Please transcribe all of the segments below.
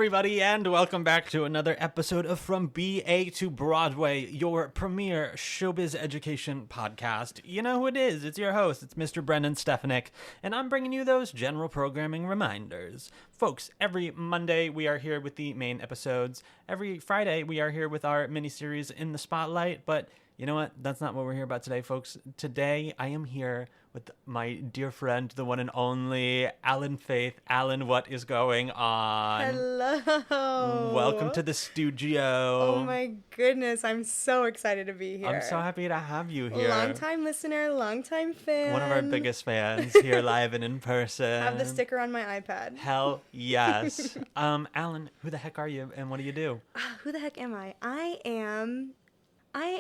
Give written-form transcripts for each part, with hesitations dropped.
everybody, and welcome back to another episode of From BA to Broadway, your premier showbiz education podcast. You know who it is. It's your host. It's Mr. Brennan Stefanik, and I'm bringing you those general programming reminders. Folks, every Monday we are here with the main episodes. Every Friday we are here with our miniseries In the Spotlight, but you know what? That's not what we're here about today, folks. Today I am here with my dear friend, the one and only Allyn Faith. Allyn, what is going on? Hello. Welcome to the studio. Oh my goodness, I'm so excited to be here. I'm so happy to have you here. Long time listener, long time fan. One of our biggest fans here live and in person. Have the sticker on my iPad. Hell yes. Allyn, who the heck are you and what do you do? Who the heck am I? I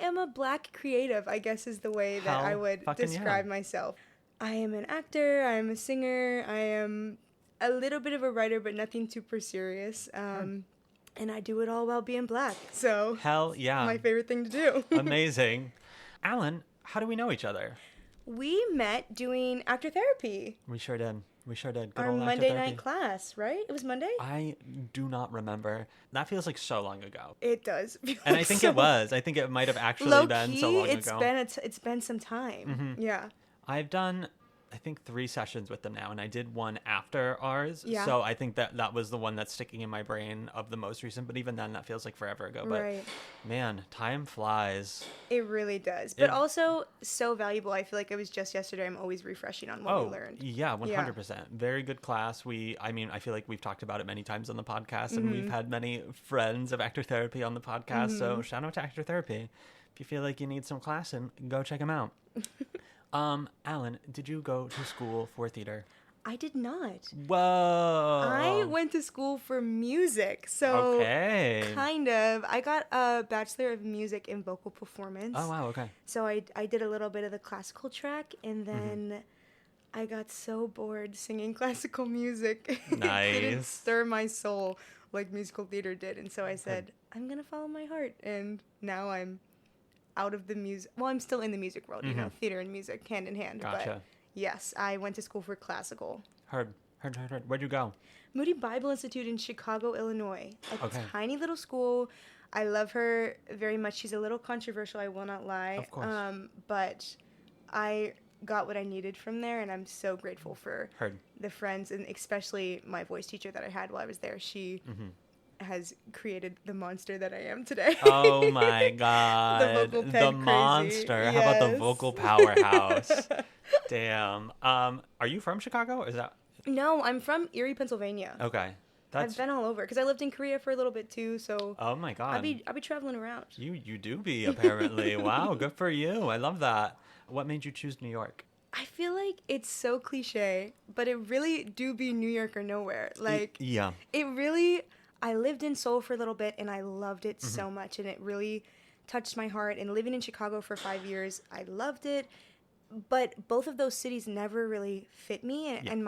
am a black creative, I guess is the way that I would describe myself. I am an actor, I am a singer, I am a little bit of a writer, but nothing super serious. And I do it all while being black. So hell yeah. My favorite thing to do. Amazing. Allyn, how do we know each other? We met doing actor therapy. We sure did. Good our old Monday actor therapy. night class, right? It was Monday? I do not remember. That feels like so long ago. It does. And I think it was. I think it might have actually been so long ago. It's been some time. Mm-hmm. Yeah. I've done, I think, 3 sessions with them now, and I did one after ours. Yeah. So I think that was the one that's sticking in my brain of the most recent. But even then, that feels like forever ago. But right. Man, time flies. It really does. But also so valuable. I feel like it was just yesterday. I'm always refreshing on what we learned. Yeah, 100%. Yeah. Very good class. I feel like we've talked about it many times on the podcast, and we've had many friends of actor therapy on the podcast. So shout out to actor therapy. If you feel like you need some class, and go check them out. Allyn, did you go to school for theater? I did not. Whoa. I went to school for music. So kind of. I got a Bachelor of Music in Vocal Performance. Oh, wow. Okay. So I did a little bit of the classical track, and then I got so bored singing classical music. Nice. It didn't stir my soul like musical theater did. And so I said, I'm going to follow my heart. And now I'm out of the music. Well, I'm still in the music world, you know, theater and music hand in hand. Gotcha. But yes, I went to school for classical. Heard. Where'd you go? Moody Bible Institute in Chicago, Illinois. A tiny little school. I love her very much. She's a little controversial, I will not lie. Of course. But I got what I needed from there, and I'm so grateful for the friends, and especially my voice teacher that I had while I was there. She has created the monster that I am today. Oh my god. The vocal pen crazy. Monster. Yes. How about the vocal powerhouse? Damn. Are you from Chicago? Or is that? No, I'm from Erie, Pennsylvania. Okay. I've been all over because I lived in Korea for a little bit too. So oh my god. I'll be traveling around. You do be apparently. Wow, good for you. I love that. What made you choose New York? I feel like it's so cliche, but it really do be New York or nowhere. Like yeah. It really. I lived in Seoul for a little bit, and I loved it so much, and it really touched my heart. And living in Chicago for 5 years, I loved it. But both of those cities never really fit me, and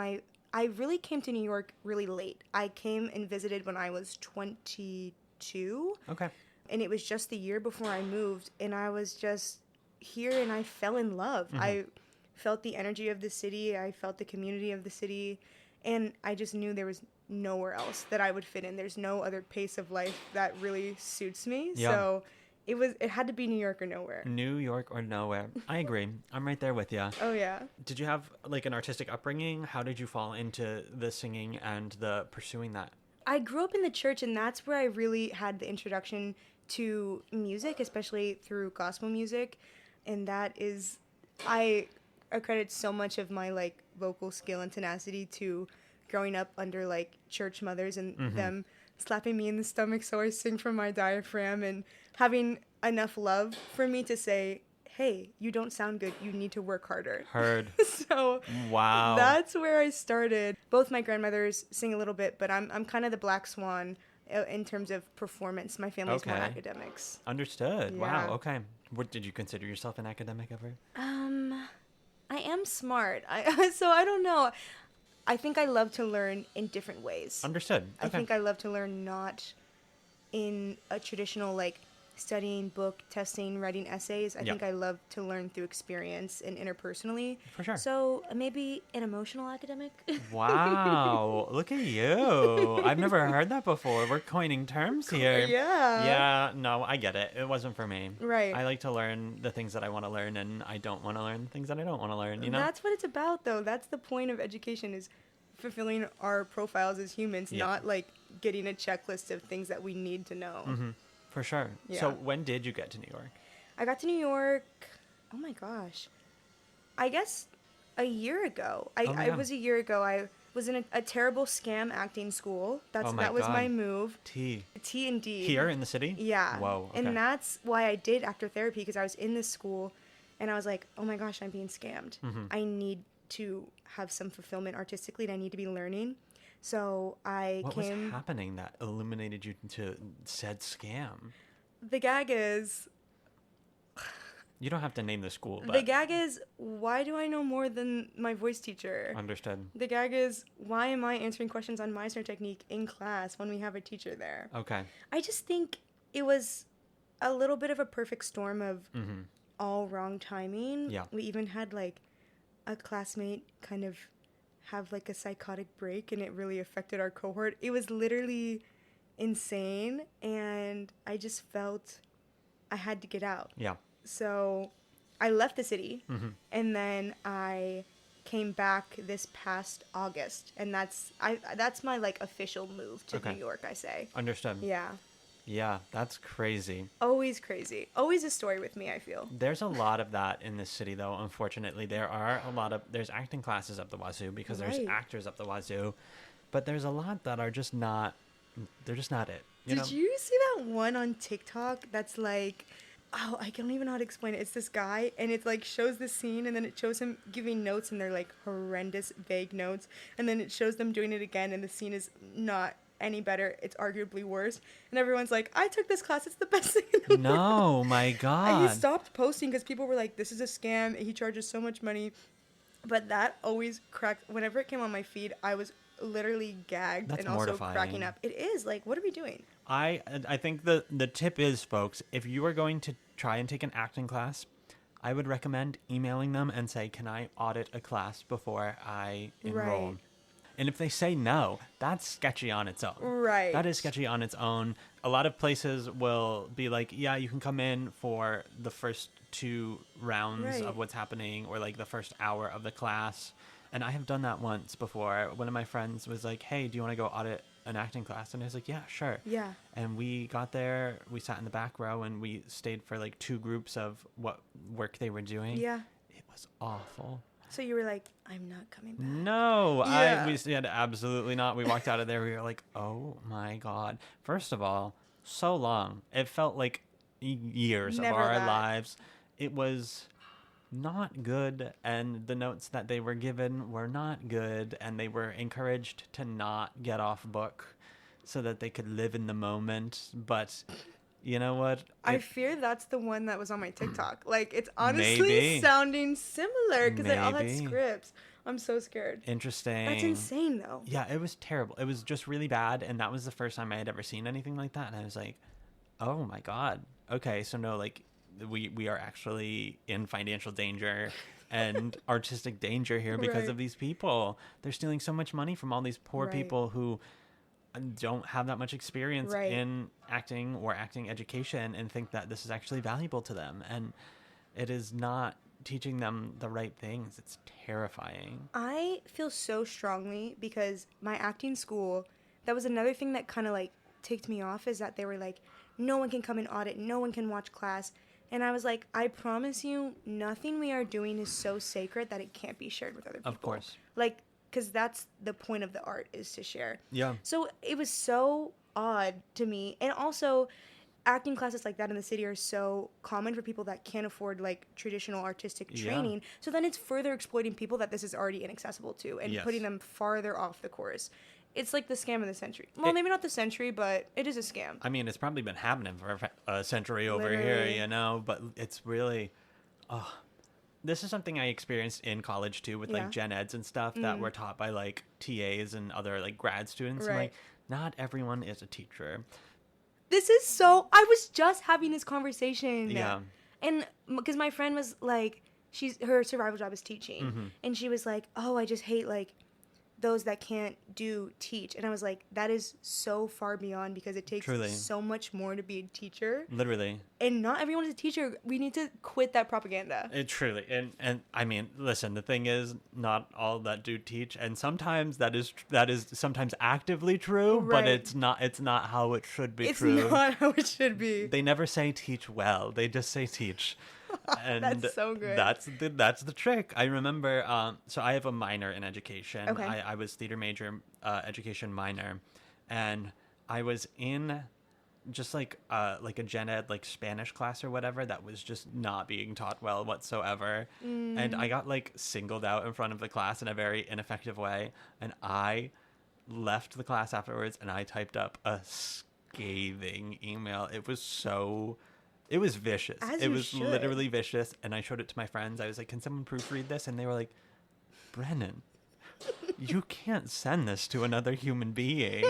I really came to New York really late. I came and visited when I was 22. Okay. And it was just the year before I moved, and I was just here, and I fell in love. I felt the energy of the city. I felt the community of the city, and I just knew there was nowhere else that I would fit in. There's no other pace of life that really suits me. Yeah. So it had to be New York or nowhere. New York or nowhere. I agree. I'm right there with you. Oh yeah. Did you have like an artistic upbringing? How did you fall into the singing and the pursuing that? I grew up in the church, and that's where I really had the introduction to music, especially through gospel music. And that is, I accredit so much of my like vocal skill and tenacity to growing up under like church mothers and them slapping me in the stomach so I sing from my diaphragm, and having enough love for me to say, hey, you don't sound good, you need to work harder. Heard. So wow, that's where I started. Both my grandmothers sing a little bit, but I'm kind of the black swan in terms of performance. My family's more academics. Understood. Yeah. Wow. Okay. What did you consider yourself an academic ever? I am smart. So I don't know. I think I love to learn in different ways. Understood. Okay. I think I love to learn not in a traditional, like, studying, book testing, writing essays. I think I love to learn through experience and interpersonally. For sure. So maybe an emotional academic. Wow, look at you. I've never heard that before. We're coining terms here. Yeah. Yeah, no, I get it. It wasn't for me. Right. I like to learn the things that I want to learn, and I don't want to learn the things that I don't want to learn, you know? That's what it's about, though. That's the point of education, is fulfilling our profiles as humans, not like getting a checklist of things that we need to know. Mm-hmm. For sure. Yeah. So when did you get to New York? I got to New York, oh my gosh, I guess a year ago. I was a year ago. I was in a terrible scam acting school. That was my move. T indeed. Here in the city? Yeah. Whoa. Okay. And that's why I did actor therapy, because I was in this school and I was like, oh my gosh, I'm being scammed. Mm-hmm. I need to have some fulfillment artistically, and I need to be learning. So What was happening that illuminated you to said scam? The gag is... You don't have to name the school, but... The gag is, why do I know more than my voice teacher? Understood. The gag is, why am I answering questions on Meisner technique in class when we have a teacher there? Okay. I just think it was a little bit of a perfect storm of all wrong timing. Yeah. We even had, like, a classmate kind of have, like, a psychotic break, and it really affected our cohort. It was literally insane, and I just felt I had to get out. Yeah. So I left the city, and then I came back this past August, and that's my, like, official move to New York, I say. Understood. Yeah. Yeah, that's crazy. Always crazy. Always a story with me, I feel. There's a lot of that in this city, though. Unfortunately, there's acting classes up the wazoo because there's actors up the wazoo, but there's a lot that are just not. They're just not it. Did you see that one on TikTok that's like, oh, I don't even know how to explain it. It's this guy, and it like shows the scene, and then it shows him giving notes, and they're like horrendous, vague notes, and then it shows them doing it again, and the scene is not any better. It's arguably worse, and everyone's like, I took this class, it's the best thing in the world. No, my God. And he stopped posting because people were like, this is a scam, he charges so much money. But that always cracked. Whenever it came on my feed, I was literally gagged. That's and also mortifying. cracking up. It is like, what are we doing? I think the tip is, folks, if you are going to try and take an acting class, I would recommend emailing them and say, can I audit a class before I enroll? Right. And if they say no, that's sketchy on its own. Right. That is sketchy on its own. A lot of places will be like, yeah, you can come in for the first 2 rounds of what's happening, or like the first hour of the class. And I have done that once before. One of my friends was like, hey, do you want to go audit an acting class? And I was like, yeah, sure. Yeah. And we got there, we sat in the back row, and we stayed for like 2 groups of what work they were doing. Yeah. It was awful. So you were like, I'm not coming back. No, Yeah. we said absolutely not. We walked out of there. We were like, oh my God. First of all, so long. It felt like years Never of our that. lives. It was not good. And the notes that they were given were not good. And they were encouraged to not get off book so that they could live in the moment. But you know what? I fear that's the one that was on my TikTok. Like, it's honestly Maybe. sounding similar because they all had Maybe. scripts. I'm so scared. Interesting. That's insane, though. Yeah, it was terrible. It was just really bad, and that was the first time I had ever seen anything like that. And I was like, "Oh my God, okay, so no, like we are actually in financial danger and artistic danger here because Right. of these people. They're stealing so much money from all these poor Right. people who don't have that much experience Right. in acting or acting education and think that this is actually valuable to them, and it is not teaching them the right things. It's terrifying." I feel so strongly because my acting school, that was another thing that kind of like ticked me off, is that they were like, no one can come and audit, no one can watch class. And I was like, I promise you, nothing we are doing is so sacred that it can't be shared with other people. Of course. Like, because that's the point of the art, is to share. Yeah. So it was so odd to me. And also, acting classes like that in the city are so common for people that can't afford like traditional artistic training. So then it's further exploiting people that this is already inaccessible to, and putting them farther off the course. It's like the scam of the century. Well, maybe not the century, but it is a scam. I mean, it's probably been happening for a century over Literally. here, you know, but it's really, this is something I experienced in college too, with like gen eds and stuff that were taught by like TAs and other like grad students. Right. And like, not everyone is a teacher. this is so, I was just having this conversation. Yeah. And because my friend was like, her survival job is teaching. And she was like, oh, I just hate like those that can't teach. And I was like, that is so far beyond, because it takes Truly. so much more to be a teacher. Literally. And not everyone is a teacher. We need to quit that propaganda. Truly. And I mean, listen, the thing is, not all that do teach, and sometimes that is sometimes actively true, Right. but it's not how it should be It's true. not how it should be. They never say teach well. They just say teach. And That's so good. That's the trick. I remember, so I have a minor in education. Okay. I was theater major, education minor, and I was in just like a gen ed, like Spanish class or whatever, that was just not being taught well whatsoever. And I got like singled out in front of the class in a very ineffective way. And I left the class afterwards and I typed up a scathing email. It was vicious. As it you was should. literally vicious. And I showed it to my friends. I was like, can someone proofread this? And they were like, Brennan, you can't send this to another human being.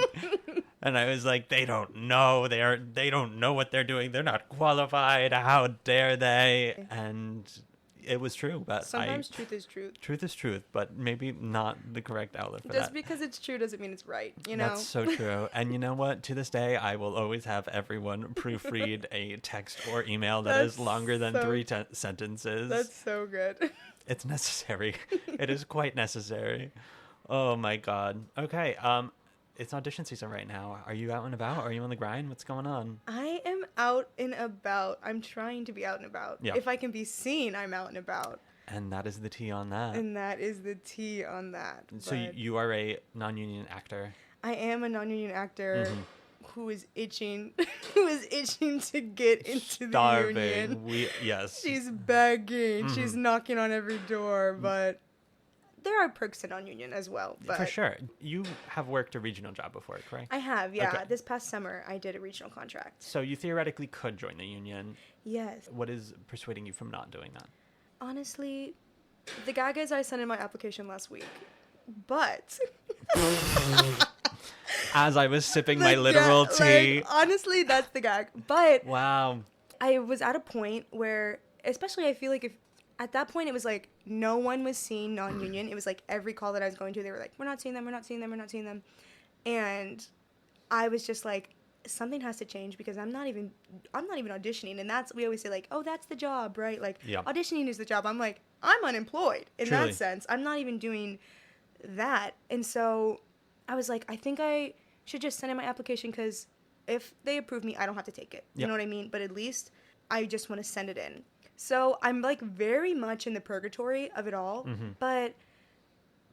And I was like, they don't know. They don't know what they're doing. They're not qualified. How dare they? And it was true. But Sometimes truth is truth. Truth is truth, but maybe not the correct outlet for Just that. because it's true doesn't mean it's right, you know? That's so true. And you know what? To this day, I will always have everyone proofread a text or email that is That's longer than so- 3 sentences. That's so good. It's necessary. It is quite necessary. Oh my God. Okay. It's audition season right now. Are you out and about? Are you on the grind? What's going on? I am out and about. I'm trying to be out and about. Yeah. If I can be seen, I'm out and about. And that is the tea on that. And that is the tea on that. So But you are a non-union actor. I am a non-union actor Mhm. who is itching to get into Starving. the union. Yes. She's begging. Mhm. She's knocking on every door, but there are perks to non-union as well. But For sure. You have worked a regional job before, correct? I have, yeah. Okay. This past summer, I did a regional contract. So you theoretically could join the union. Yes. What is persuading you from not doing that? Honestly, the gagas I sent in my application last week, but As I was sipping the my literal ga- tea. like, honestly, that's the gag. But Wow. I was at a point where, especially, I feel like if at that point it was like no one was seeing non-union. It was like every call that I was going to, they were like, "We're not seeing them. We're not seeing them. We're not seeing them," and I was just like, something has to change, because I'm not even auditioning. And that's, we always say like, oh, that's the job, right? Like Yeah. auditioning is the job. I'm like, I'm unemployed in Truly. that sense. I'm not even doing that. And so I was like, I think I should just send in my application, because if they approve me, I don't have to take it. You Yep. know what I mean? But at least I just want to send it in. So I'm like very much in the purgatory of it all. Mhm. But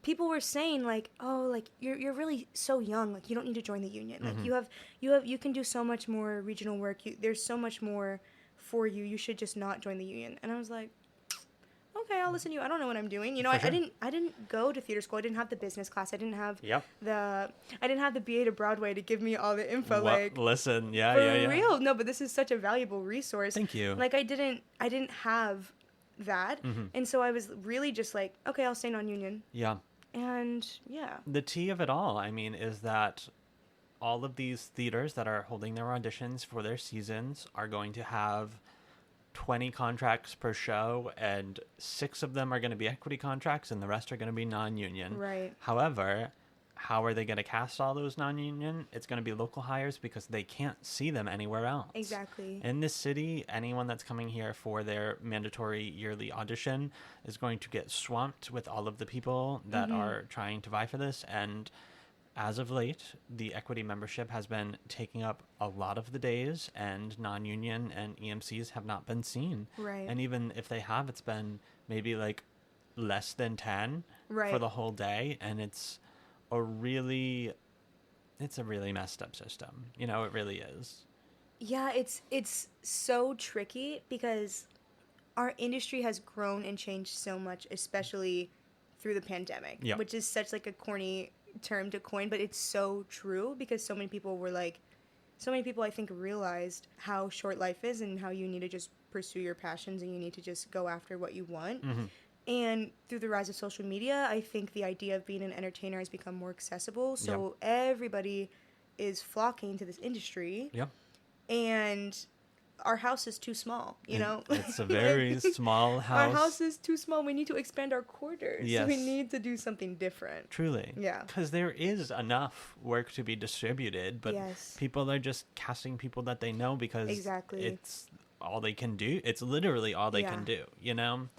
people were saying like, oh, like you're really so young, like you don't need to join the union. Mhm. Like you can do so much more regional work. There's so much more for you. You should just not join the union. And I was like, okay, I'll listen to you. I don't know what I'm doing. You know, For I sure. didn't go to theater school. I didn't have the business class. I didn't have Yep. I didn't have the BA to Broadway to give me all the info. Well, like listen, yeah, for yeah. real. No, but this is such a valuable resource. Thank you. Like I didn't have that. Mhm. And so I was really just like, okay, I'll stay non-union. Yeah. And yeah. The tea of it all, I mean, is that all of these theaters that are holding their auditions for their seasons are going to have 20 contracts per show, and 6 of them are going to be equity contracts and the rest are going to be non-union. Right. However, how are they going to cast all those non-union? It's going to be local hires, because they can't see them anywhere else. Exactly. In this city, anyone that's coming here for their mandatory yearly audition is going to get swamped with all of the people that are trying to vie for this. And as of late, the equity membership has been taking up a lot of the days, and non-union and EMCs have not been seen. Right. And even if they have, it's been maybe like less than 10 for Right. the whole day. And it's a really messed up system. You know, it really is. Yeah, it's so tricky, because our industry has grown and changed so much, especially through the pandemic, Yeah. which is such like a corny term to coin, but it's so true, because so many people I think realized how short life is, and how you need to just pursue your passions, and you need to just go after what you want. Mhm. And through the rise of social media, I think the idea of being an entertainer has become more accessible. So everybody is flocking to this industry. Yep. and our house is too small, you know? It's a very small house. Our house is too small. We need to expand our quarters. Yes. We need to do something different. Truly. Yeah. Because there is enough work to be distributed, but Yes. people are just casting people that they know because Exactly. it's all they can do. It's literally all they can Yeah. do, you know?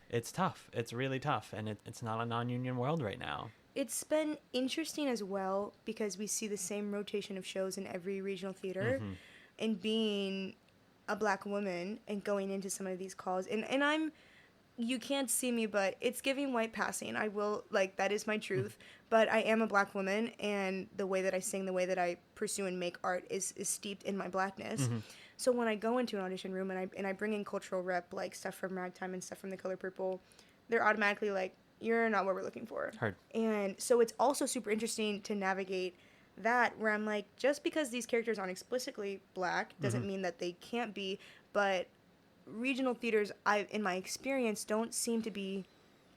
It's tough. It's really tough, and it's not a non-union world right now. It's been interesting as well because we see the same rotation of shows in every regional theater. Mm-hmm. And being a Black woman and going into some of these calls, and I'm, you can't see me, but it's giving white passing. I will, like, that is my truth. But I am a Black woman, and the way that I sing, the way that I pursue and make art is steeped in my Blackness. Mm-hmm. So when I go into an audition room and I bring in cultural rep, like stuff from Ragtime and stuff from The Color Purple, they're automatically like, you're not what we're looking for. Heard. And so it's also super interesting to navigate that, where I'm like, just because these characters aren't explicitly Black doesn't mean that they can't be, but regional theaters, in my experience, don't seem to be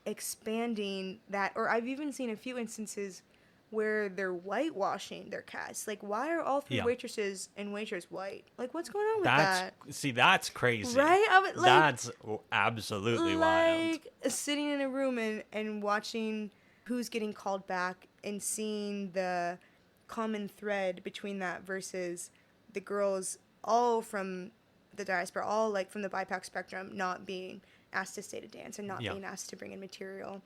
expanding that, or I've even seen a few instances where they're whitewashing their cast. Like, why are all three waitresses and waiters white? Like, what's going on with that? See, that's crazy. Right? That's absolutely wild. Like, sitting in a room and watching who's getting called back and seeing the common thread between that versus the girls all from the diaspora, all, like, from the BIPOC spectrum, not being asked to stay to dance and not being asked to bring in material.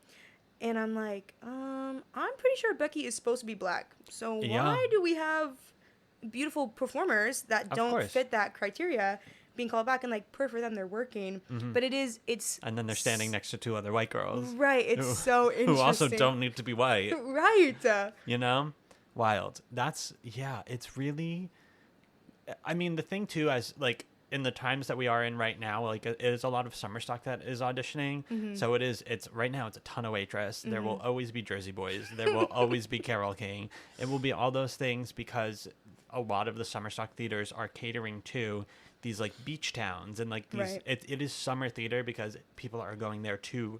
And I'm like, I'm pretty sure Becky is supposed to be Black. So why do we have beautiful performers that don't fit that criteria being called back? And, like, for them, they're working. But it's... And then they're standing next to two other white girls. Right. It's so interesting. Who also don't need to be white. Right. You know? Wild. That's... Yeah, it's really... I mean, the thing, too, as, like... in the times that we are in right now, like, it is a lot of summer stock that is auditioning. So it's right now it's a ton of waitress. There will always be Jersey Boys. There will always be Carole King. It will be all those things because a lot of the summer stock theaters are catering to these, like, beach towns and, like, these. It is summer theater because people are going there to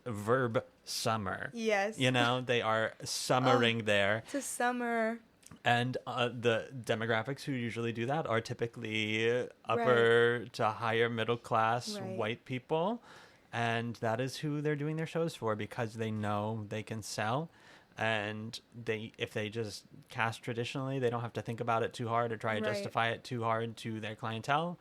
verb summer. Yes. You know, they are summering there. To summer. And the demographics who usually do that are typically upper to higher middle class white people. And that is who they're doing their shows for because they know they can sell. And if they just cast traditionally, they don't have to think about it too hard or try to justify it too hard to their clientele.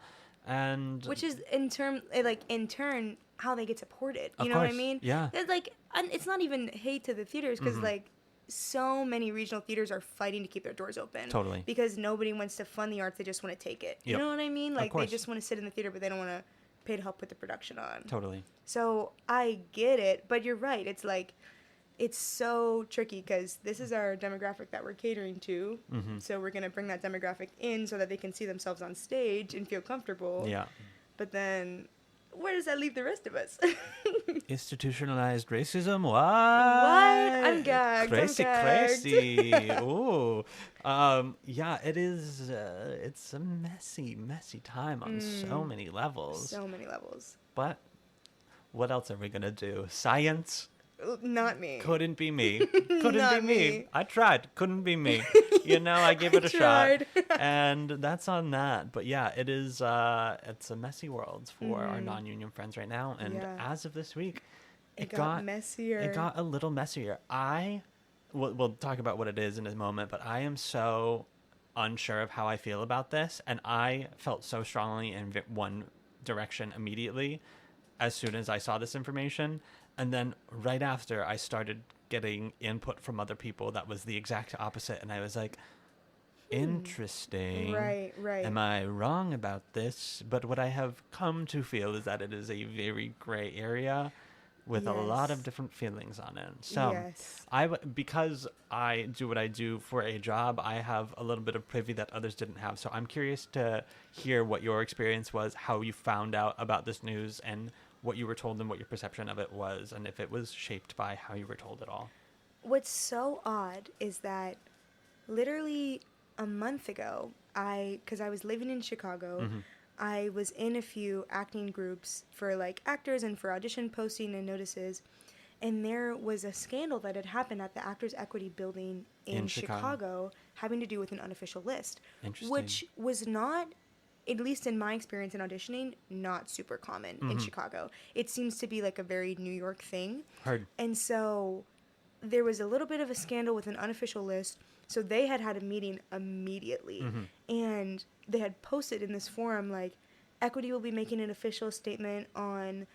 And which is in turn how they get supported. You know what I mean? Yeah. It's like, it's not even hate to the theaters because like, so many regional theaters are fighting to keep their doors open. Totally. Because nobody wants to fund the arts. They just want to take it. You know what I mean? Like, they just want to sit in the theater, but they don't want to pay to help put the production on. Totally. So I get it, but you're right. It's like, it's so tricky because this is our demographic that we're catering to. So we're going to bring that demographic in so that they can see themselves on stage and feel comfortable. Yeah. But then... where does that leave the rest of us? Institutionalized racism? What? I'm gagged. Crazy. Ooh. Yeah, it is. It's a messy time on so many levels. So many levels. But what else are we going to do? Science? Not me. Couldn't be me. Couldn't be me. I tried. Couldn't be me. You know, I gave it a shot. And that's on that. But yeah, it is, it's a messy world for our non-union friends right now. And as of this week, it got messier. It got a little messier. We'll talk about what it is in a moment, but I am so unsure of how I feel about this. And I felt so strongly in one direction immediately as soon as I saw this information. And then right after, I started getting input from other people that was the exact opposite. And I was like, interesting. Right. Am I wrong about this? But what I have come to feel is that it is a very gray area with a lot of different feelings on it. So because I do what I do for a job, I have a little bit of privy that others didn't have. So I'm curious to hear what your experience was, how you found out about this news, and what you were told and what your perception of it was, and if it was shaped by how you were told it all. What's so odd is that literally a month ago, because I was living in Chicago, I was in a few acting groups for, like, actors and for audition posting and notices, And there was a scandal that had happened at the Actors Equity building in Chicago having to do with an unofficial list. Interesting. Which was not, at least in my experience in auditioning, not super common in Chicago. It seems to be like a very New York thing. Heard. And so there was a little bit of a scandal with an unofficial list. So they had a meeting immediately. And they had posted in this forum, like, Equity will be making an official statement on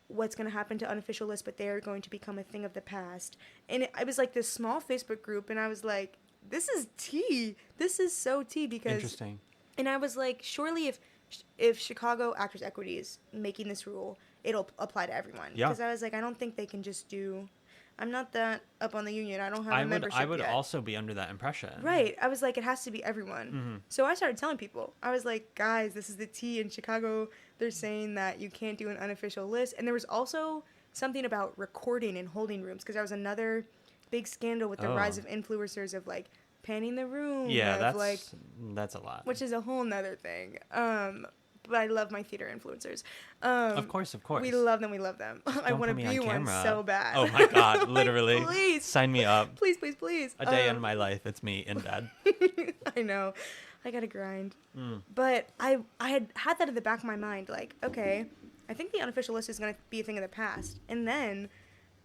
what's going to happen to unofficial lists, but they're going to become a thing of the past. And I was like this small Facebook group, and I was like, this is tea. This is so tea because... Interesting. And I was like, surely if Chicago Actors Equity is making this rule, it'll apply to everyone. Yeah. Because I was like, I don't think they can just do... I'm not that up on the union. I don't have a membership I would yet. also be under that impression. Right. I was like, it has to be everyone. So I started telling people. I was like, guys, this is the tea in Chicago. They're saying that you can't do an unofficial list. And there was also something about recording in holding rooms, because there was another big scandal with the rise of influencers of, like, panning the room. Yeah, of, that's a lot. Which is a whole nother thing. But I love my theater influencers. Of course. We love them. We love them. I want to be one so bad. Oh my God, literally. Like, please. Sign me up. Please, please, please. A day in my life, it's me in bed. I know. I got to grind. But I had that in the back of my mind. Like, okay, I think the unofficial list is going to be a thing of the past. And then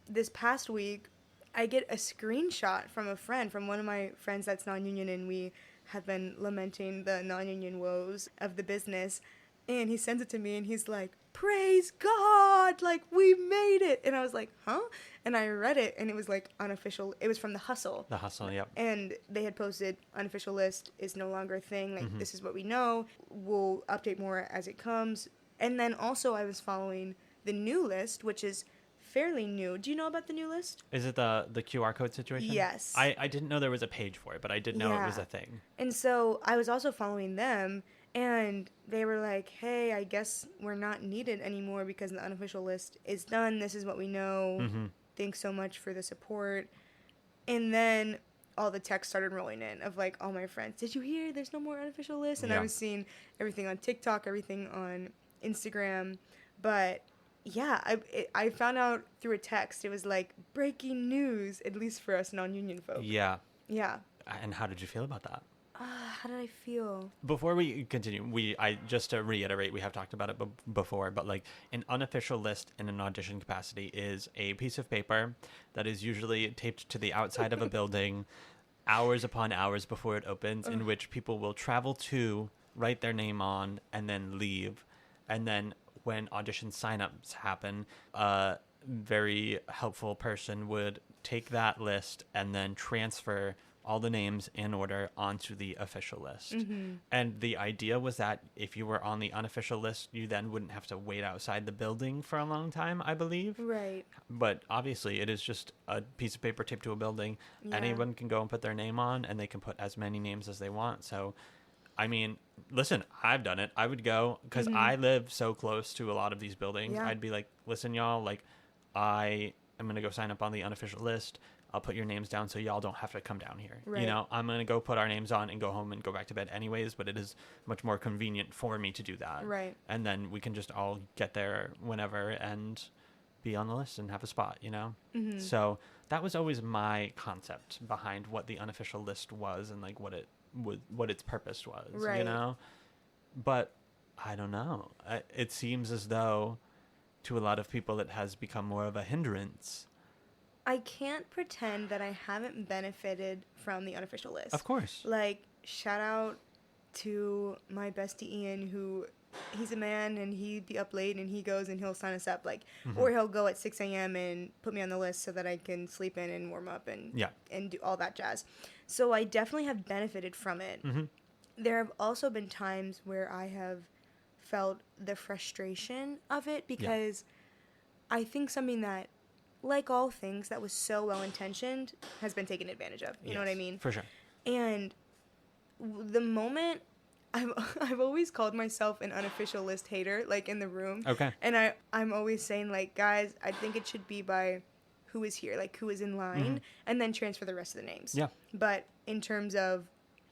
this past week, I get a screenshot from a friend, from one of my friends that's non-union, and we have been lamenting the non-union woes of the business. And he sends it to me, and he's like, praise God, like, we made it. And I was like, huh? And I read it, and it was, like, unofficial. It was from The Hustle. The Hustle, yep. And they had posted, unofficial list is no longer a thing. Like, this is what we know. We'll update more as it comes. And then also I was following the new list, which is fairly new. Do you know about the new list? Is it the QR code situation? Yes. I didn't know there was a page for it, but I did know it was a thing. And so I was also following them. And they were like, hey, I guess we're not needed anymore because the unofficial list is done. This is what we know. Thanks so much for the support. And then all the texts started rolling in of, like, all my friends. Did you hear? There's no more unofficial list. And I was seeing everything on TikTok, everything on Instagram. But, yeah, I found out through a text. It was, like, breaking news, at least for us non-union folks. Yeah. Yeah. And how did you feel about that? How did I feel? Before we continue, just to reiterate, we have talked about it before, but, like, an unofficial list in an audition capacity is a piece of paper that is usually taped to the outside of a building hours upon hours before it opens, in which people will travel to, write their name on, and then leave. And then when audition signups happen, a very helpful person would take that list and then transfer all the names in order onto the official list. And the idea was that if you were on the unofficial list, you then wouldn't have to wait outside the building for a long time, I believe. Right. But obviously it is just a piece of paper taped to a building. Yeah. Anyone can go and put their name on, and they can put as many names as they want. So, I mean, listen, I've done it. I would go, because I live so close to a lot of these buildings. Yeah. I'd be like, listen, y'all, like, I am going to go sign up on the unofficial list. I'll put your names down so y'all don't have to come down here. Right. You know, I'm going to go put our names on and go home and go back to bed anyways, but it is much more convenient for me to do that. Right. And then we can just all get there whenever and be on the list and have a spot, you know? So that was always my concept behind what the unofficial list was and, like, what its purpose was, right. You know? But I don't know. It seems as though to a lot of people it has become more of a hindrance. I can't pretend that I haven't benefited from the unofficial list. Of course. Like, shout out to my bestie Ian, who he's a man and he'd be up late and he goes and he'll sign us up, like, or he'll go at 6 a.m. and put me on the list so that I can sleep in and warm up and do all that jazz. So I definitely have benefited from it. There have also been times where I have felt the frustration of it because I think something that, like all things that was so well-intentioned, has been taken advantage of. You know what I mean? For sure. And the moment... I've always called myself an unofficial list hater, like, in the room. Okay. And I'm always saying, like, guys, I think it should be by who is here, like, who is in line, and then transfer the rest of the names. Yeah. But in terms of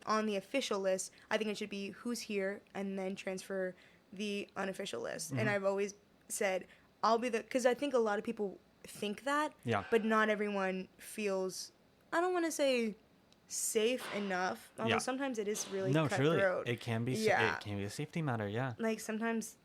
on the official list, I think it should be who's here, and then transfer the unofficial list. And I've always said, I'll be the... Because I think a lot of people think that. Yeah. But not everyone feels, I don't want to say safe enough, although sometimes it is really cutthroat. Truly, it can be. It can be a safety matter. Yeah. Like sometimes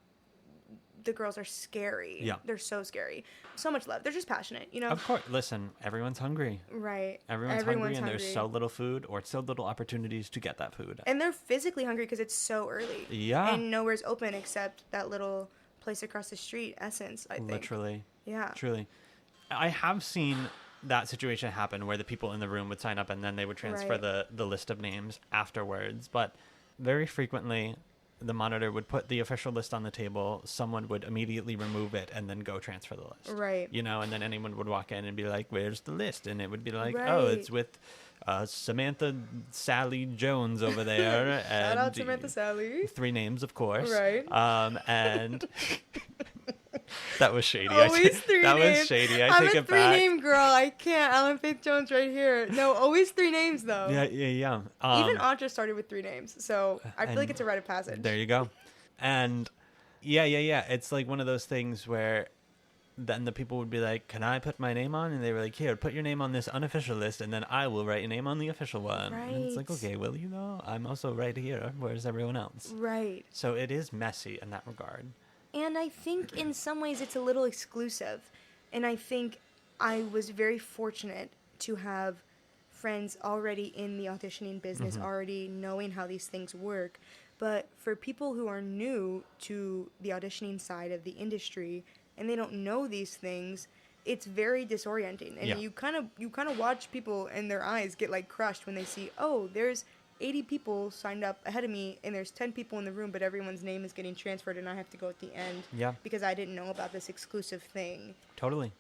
the girls are scary. Yeah. They're so scary. So much love. They're just passionate, you know? Of course. Listen, everyone's hungry. Right. Everyone's hungry, and there's so little food or so little opportunities to get that food. And they're physically hungry because it's so early. Yeah. And nowhere's open except that little place across the street, Essence, I think. Literally. Yeah. Truly. I have seen that situation happen where the people in the room would sign up and then they would transfer the list of names afterwards. But very frequently, the monitor would put the official list on the table, someone would immediately remove it and then go transfer the list. Right. You know, and then anyone would walk in and be like, where's the list? And it would be like, oh, it's with Samantha Sally Jones over there. Shout out Samantha Sally. 3 names, of course. Right. And that was shady. Always 3 names. That was shady. I take it back. I'm a 3-name girl. I can't. Allyn Faith Jones right here. No, always 3 names though. Yeah. Even Audra started with 3 names, so I feel like it's a rite of passage. There you go. And yeah. It's like one of those things where then the people would be like, can I put my name on? And they were like, here, put your name on this unofficial list, and then I will write your name on the official one. Right. And it's like, okay, well, I'm also right here. Where's everyone else? Right. So it is messy in that regard. And I think in some ways it's a little exclusive. And I think I was very fortunate to have friends already in the auditioning business, already knowing how these things work. But for people who are new to the auditioning side of the industry and they don't know these things, it's very disorienting. And you kind of watch people in their eyes get like crushed when they see, oh, there's 80 people signed up ahead of me and there's 10 people in the room, but everyone's name is getting transferred and I have to go at the end because I didn't know about this exclusive thing. Totally.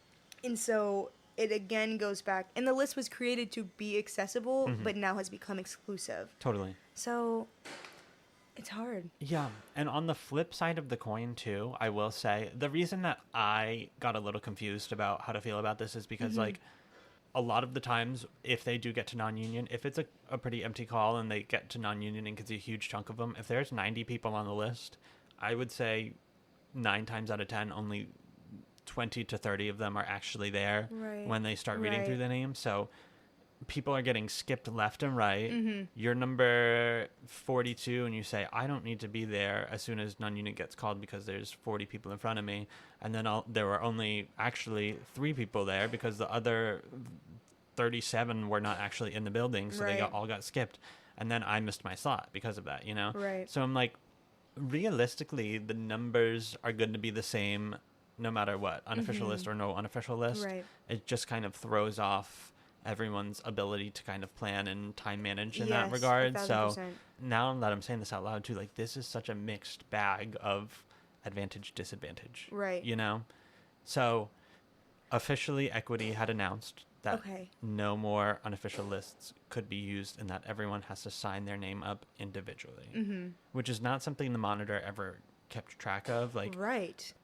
And so it again goes back, and the list was created to be accessible, but now has become exclusive. Totally. So it's hard. Yeah. And on the flip side of the coin too, I will say the reason that I got a little confused about how to feel about this is because like a lot of the times, if they do get to non-union, if it's a pretty empty call and they get to non-union and can see a huge chunk of them, if there's 90 people on the list, I would say 9 times out of 10, only 20 to 30 of them are actually there when they start reading through the names. So people are getting skipped left and right. You're number 42 and you say, I don't need to be there as soon as non-union gets called because there's 40 people in front of me. And then there were only actually 3 people there because the other 37 were not actually in the building. So they all got skipped. And then I missed my slot because of that, you know? Right. So I'm like, realistically, the numbers are going to be the same no matter what, unofficial list or no unofficial list. Right. It just kind of throws off everyone's ability to kind of plan and time manage in that regard. 1,000%. So now that I'm saying this out loud too, like this is such a mixed bag of advantage, disadvantage. Right. You know? So officially Equity had announced that no more unofficial lists could be used and that everyone has to sign their name up individually, which is not something the monitor ever kept track of. Like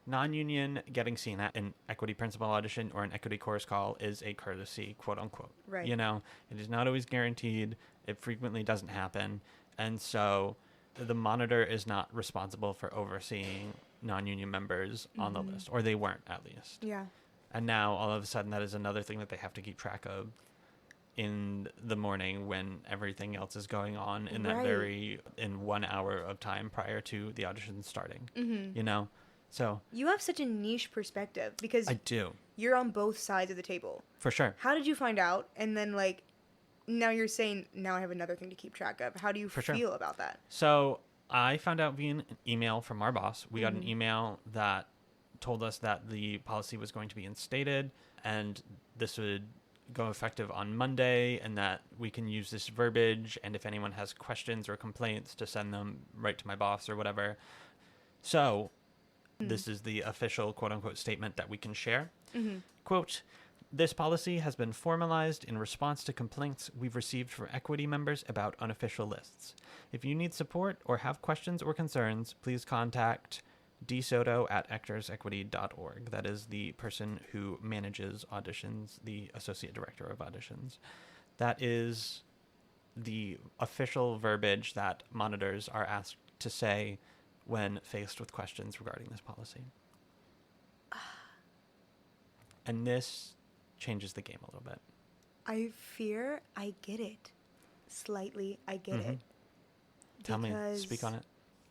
non-union getting seen at an equity principal audition or an equity chorus call is a courtesy, quote unquote. You know, it is not always guaranteed. It frequently doesn't happen. And so the monitor is not responsible for overseeing non-union members on the list, or they weren't at least. Yeah. And now all of a sudden that is another thing that they have to keep track of in the morning when everything else is going on in that in 1 hour of time prior to the audition starting, you know? So you have such a niche perspective because I do. You're on both sides of the table. For sure. How did you find out? And then like, now you're saying, now I have another thing to keep track of. How do you feel about that? So I found out via an email from our boss. We got an email that told us that the policy was going to be instated and this would go effective on Monday and that we can use this verbiage and if anyone has questions or complaints to send them right to my boss or whatever. So this is the official quote unquote statement that we can share. Quote, this policy has been formalized in response to complaints we've received from equity members about unofficial lists. If you need support or have questions or concerns, please contact dsoto@actorsequity.org. That is the person who manages auditions, the associate director of auditions. That is the official verbiage that monitors are asked to say when faced with questions regarding this policy. And this changes the game a little bit. I fear I get it. Slightly, I get it. Tell me, speak on it.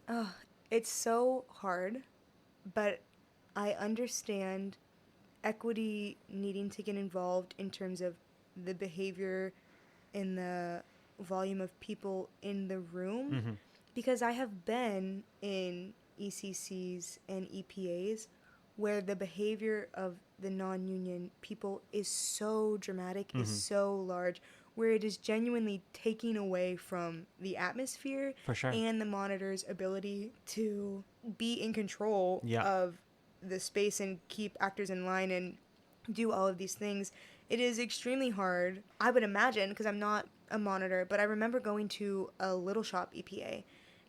Oh, it's so hard, but I understand equity needing to get involved in terms of the behavior and the volume of people in the room, because I have been in ECCs and EPAs where the behavior of the non-union people is so dramatic, is so large, where it is genuinely taking away from the atmosphere For sure. and the monitor's ability to be in control of the space and keep actors in line and do all of these things. It is extremely hard, I would imagine, because I'm not a monitor, but I remember going to a Little Shop EPA,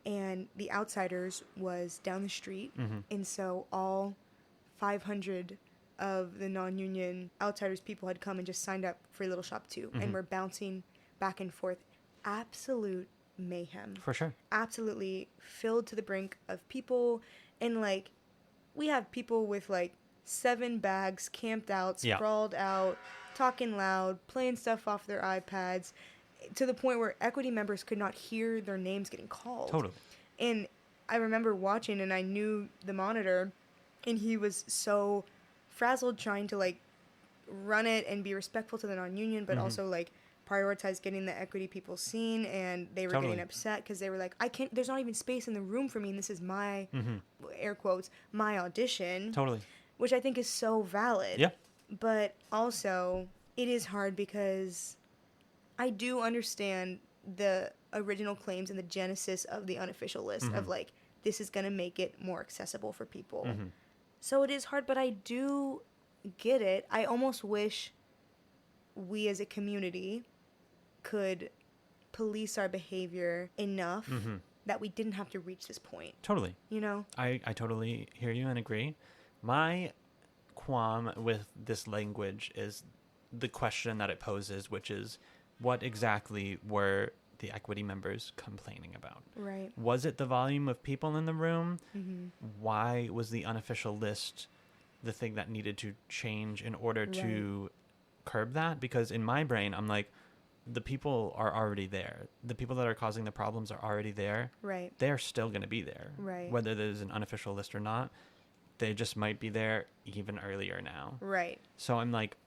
and the Outsiders was down the street, and so all 500 of the non-union Outsiders people had come and just signed up for Little Shop 2, and were bouncing back and forth. Absolute mayhem. For sure. Absolutely filled to the brink of people, and, like, we have people with, like, 7 bags camped out, sprawled out, talking loud, playing stuff off their iPads, to the point where equity members could not hear their names getting called. Totally. And I remember watching, and I knew the monitor, and he was so frazzled trying to, like, run it and be respectful to the non-union, but also, like, prioritize getting the equity people seen, and they were getting upset because they were like, there's not even space in the room for me, and this is my, air quotes, my audition. Totally. Which I think is so valid. Yeah. But also, it is hard because I do understand the original claims and the genesis of the unofficial list of, like, this is going to make it more accessible for people. So it is hard, but I do get it. I almost wish we as a community could police our behavior enough that we didn't have to reach this point. Totally. You know? I totally hear you and agree. My qualm with this language is the question that it poses, which is, what exactly were the equity members complaining about? Right. Was it the volume of people in the room? Why was the unofficial list the thing that needed to change in order to curb that? Because in my brain, I'm like, the people are already there. The people that are causing the problems are already there. Right. They're still going to be there. Right. Whether there's an unofficial list or not, they just might be there even earlier now. Right. So I'm like,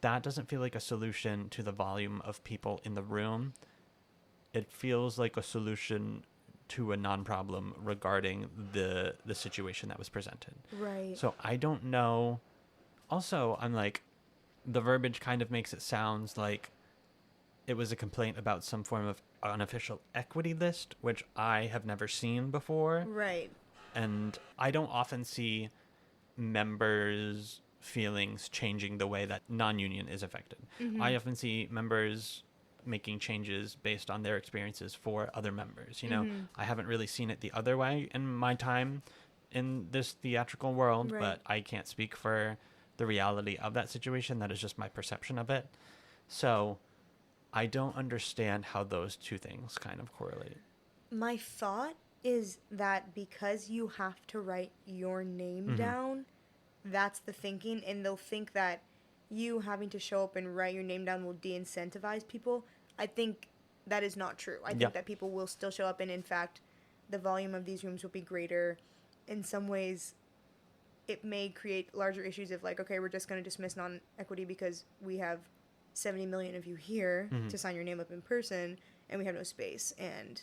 that doesn't feel like a solution to the volume of people in the room. It feels like a solution to a non-problem regarding the situation that was presented. Right. So I don't know. Also, I'm like, the verbiage kind of makes it sound like it was a complaint about some form of unofficial equity list, which I have never seen before. Right. And I don't often see members' feelings changing the way that non-union is affected. I often see members making changes based on their experiences for other members. You know, I haven't really seen it the other way in my time in this theatrical world, but I can't speak for the reality of that situation. That is just my perception of it. So I don't understand how those two things kind of correlate. My thought is that because you have to write your name down, that's the thinking, and they'll think that you having to show up and write your name down will de-incentivize people. I think that is not true. I think that people will still show up, and in fact, the volume of these rooms will be greater. In some ways, it may create larger issues of, like, okay, we're just going to dismiss non-equity because we have 70 million of you here to sign your name up in person, and we have no space, and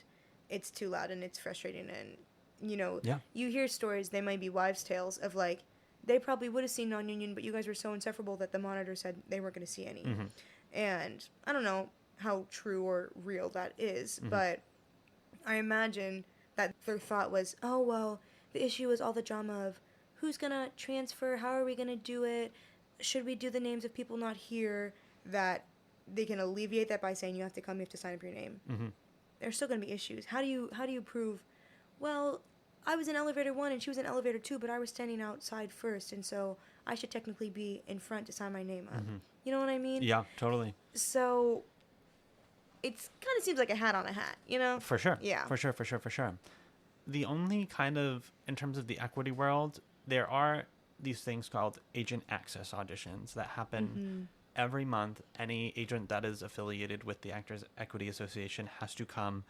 it's too loud, and it's frustrating, and, you know, you hear stories, they might be wives' tales of, like, they probably would have seen non-union, but you guys were so insufferable that the monitor said they weren't going to see any. And I don't know how true or real that is, but I imagine that their thought was, oh, well, the issue is all the drama of who's going to transfer, how are we going to do it, should we do the names of people not here, that they can alleviate that by saying you have to come, you have to sign up your name. There's still going to be issues. How do you prove, well, I was in elevator 1 and she was in elevator 2, but I was standing outside first, and so I should technically be in front to sign my name up. You know what I mean? Yeah, totally. So it kind of seems like a hat on a hat, you know? For sure. Yeah. For sure. The only kind of, in terms of the equity world, there are these things called agent access auditions that happen every month. Any agent that is affiliated with the Actors Equity Association has to come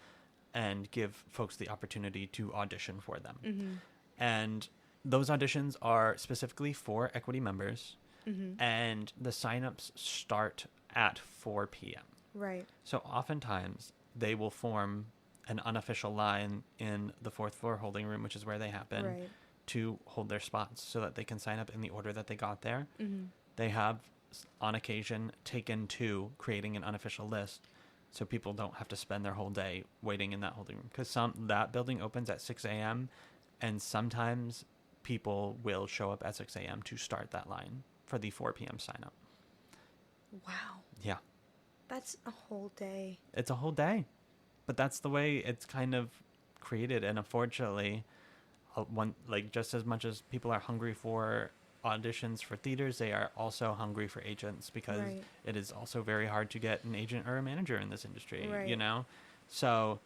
and give folks the opportunity to audition for them. And those auditions are specifically for equity members, and the signups start at 4 p.m. Right. So oftentimes they will form an unofficial line in the 4th floor holding room, which is where they happen, Right. to hold their spots so that they can sign up in the order that they got there. They have, on occasion, taken to creating an unofficial list so people don't have to spend their whole day waiting in that holding room. Because that building opens at 6 a.m., and sometimes people will show up at 6 a.m. to start that line for the 4 p.m. sign up. Wow. Yeah. That's a whole day. It's a whole day. But that's the way it's kind of created. And unfortunately, just as much as people are hungry for auditions for theaters, they are also hungry for agents, because it is also very hard to get an agent or a manager in this industry, you know? So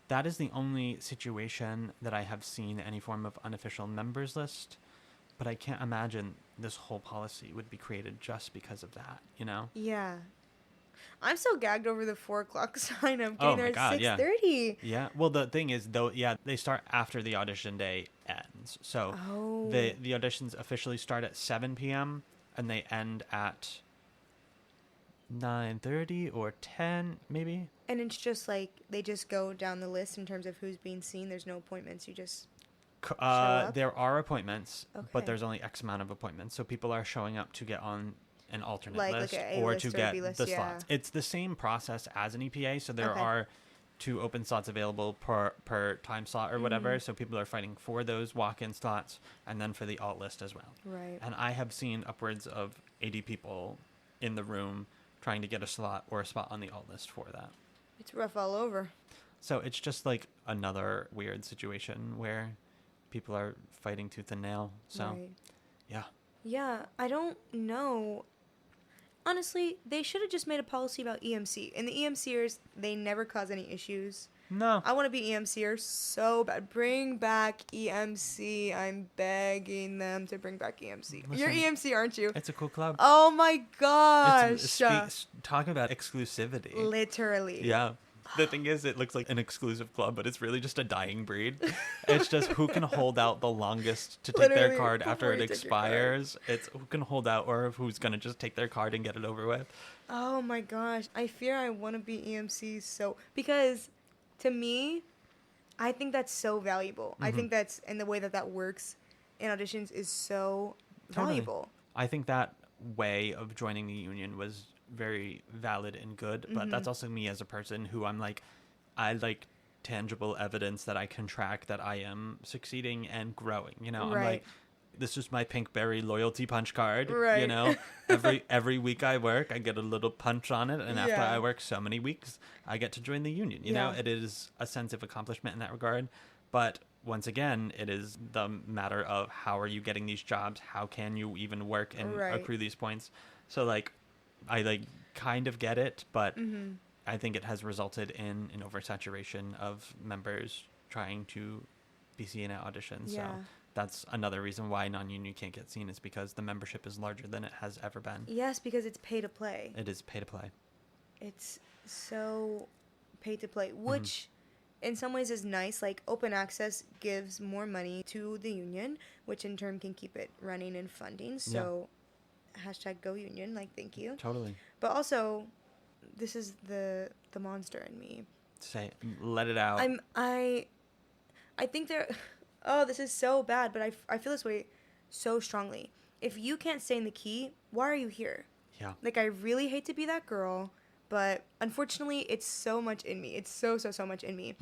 that is the only situation that I have seen any form of unofficial members list. But I can't imagine this whole policy would be created just because of that, you know? Yeah. I'm so gagged over the 4 o'clock sign. I'm Oh getting my there God, at 6:30. Yeah. Well, the thing is, though, they start after the audition day ends. So the auditions officially start at 7 p.m. and they end at 9:30 or 10, maybe. And it's just like they just go down the list in terms of who's being seen. There's no appointments. You just show up? There are appointments, Okay. but there's only X amount of appointments. So people are showing up to get on an alternate Like list a or list to or a get B list, the yeah. slots. It's the same process as an EPA. So there Okay. are 2 open slots available per time slot or whatever. So people are fighting for those walk-in slots and then for the alt list as well. Right. And I have seen upwards of 80 people in the room trying to get a slot or a spot on the alt list for that. It's rough all over. So it's just like another weird situation where people are fighting tooth and nail. So, yeah. Yeah, I don't know. Honestly, they should have just made a policy about EMC. And the EMCers, they never cause any issues. No. I want to be EMCer so bad. Bring back EMC. I'm begging them to bring back EMC. You're Listen, EMC, aren't you? It's a cool club. Oh my gosh. Talking about exclusivity. Literally. Yeah. The thing is, it looks like an exclusive club, but it's really just a dying breed. It's just who can hold out the longest to take their Literally, card after before it you take your card. expires. It's who can hold out or who's going to just take their card and get it over with. Oh my gosh. I fear I want to be EMC so... Because to me, I think that's so valuable. I think that's... And the way that works in auditions is so valuable. I think that way of joining the union was very valid and good, but that's also me as a person who I like tangible evidence that I can track that I am succeeding and growing, you know. I'm like, this is my Pinkberry loyalty punch card, you know. every week I work, I get a little punch on it, and after I work so many weeks, I get to join the union, you know. It is a sense of accomplishment in that regard. But once again, it is the matter of how are you getting these jobs, how can you even work and accrue these points. So I kind of get it, but I think it has resulted in an oversaturation of members trying to be seen at auditions. So that's another reason why non-union can't get seen, is because the membership is larger than it has ever been. Yes, because it's pay to play. It is pay to play. It's so pay to play, which in some ways is nice. Like, open access gives more money to the union, which in turn can keep it running and funding. So hashtag go union, like, thank you. Totally. But also, this is the monster in me. Let it out. I think this is so bad, but I feel this way so strongly. If you can't stay in the key, why are you here? Yeah. Like, I really hate to be that girl, but unfortunately, it's so much in me. It's so much in me.